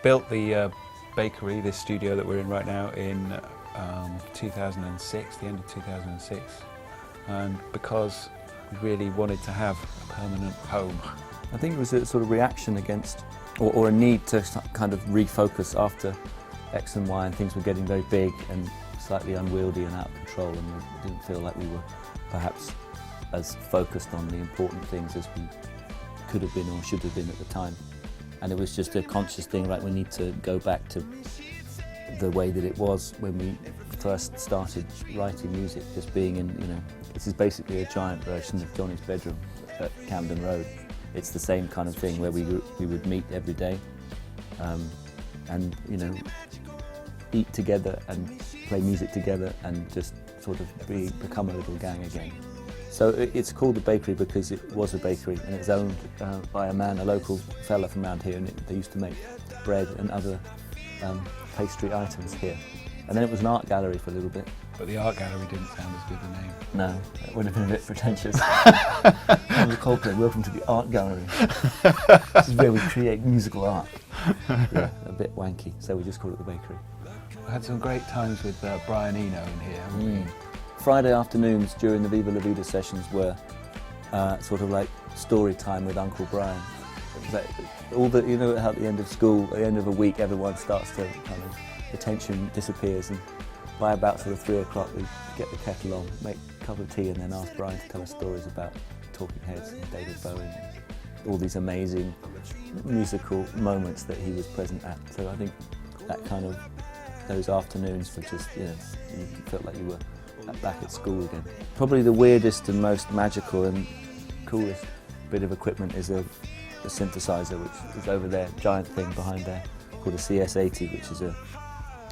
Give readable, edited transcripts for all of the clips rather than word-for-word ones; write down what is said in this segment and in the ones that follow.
built the bakery, this studio that we're in right now, in 2006, the end of 2006, and because we really wanted to have a permanent home. I think it was a sort of reaction against, or a need to kind of refocus after X and Y and things were getting very big and slightly unwieldy and out of control, and we didn't feel like we were perhaps as focused on the important things as we could have been or should have been at the time. And it was just a conscious thing, right, we need to go back to the way that it was when we first started writing music, just being in, you know, this is basically a giant version of Johnny's bedroom at Camden Road. It's the same kind of thing where we would meet every day and, you know, eat together and play music together and just sort of become a little gang again. So it's called the bakery because it was a bakery and it's owned by a man, a local fella from around here, and they used to make bread and other pastry items here. And then it was an art gallery for a little bit. But the art gallery didn't sound as good a name. No, it would have been a bit pretentious. I'm the Coldplay, welcome to the art gallery. This is where we create musical art. Yeah, a bit wanky, so we just call it the bakery. I had some great times with Brian Eno in here, haven't we? Friday afternoons during the Viva La Vida sessions were sort of like story time with Uncle Brian. Like all the, you know how at the end of school, at the end of a week, everyone starts to kind of, the tension disappears, and by about sort of 3 o'clock we get the kettle on, make a cup of tea, and then ask Brian to tell us stories about Talking Heads and David Bowie, and all these amazing musical moments that he was present at. So I think that kind of, those afternoons were just, you know, you felt like you were back at school again. Probably the weirdest and most magical and coolest bit of equipment is a synthesizer, which is over there, giant thing behind there, called a CS80, which is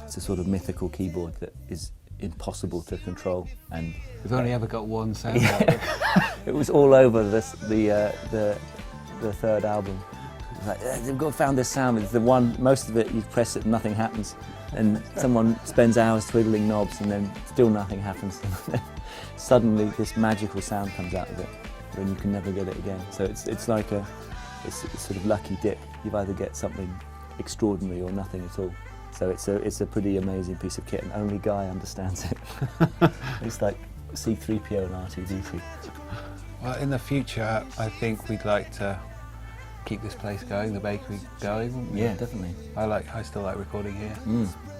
it's a sort of mythical keyboard that is impossible to control. And we've only ever got one sound out of it. It was all over the third album. It was like, they've found this sound. It's the one, most of it, you press it and nothing happens. And someone spends hours twiddling knobs and then still nothing happens. And then suddenly this magical sound comes out of it and you can never get it again. So it's like it's sort of lucky dip. You either get something extraordinary or nothing at all. So it's a pretty amazing piece of kit, and only Guy understands it. It's like C-3PO and R2-D2. Well, in the future, I think we'd like to keep this place going, the bakery going, wouldn't we? Yeah, definitely. I still like recording here.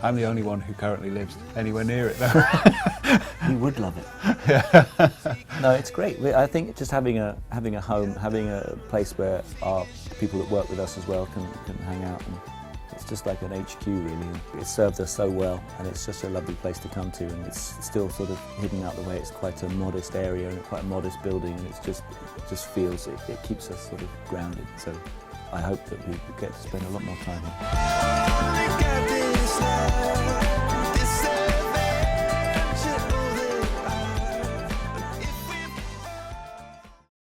I'm the only one who currently lives anywhere near it though. You would love it. Yeah. No, it's great. I think just having a home, having a place where our people that work with us as well can hang out, and it's just like an HQ really. It served us so well, and it's just a lovely place to come to, and it's still sort of hidden out the way. It's quite a modest area and quite a modest building, and it just feels, it keeps us sort of grounded. So I hope that we get to spend a lot more time here.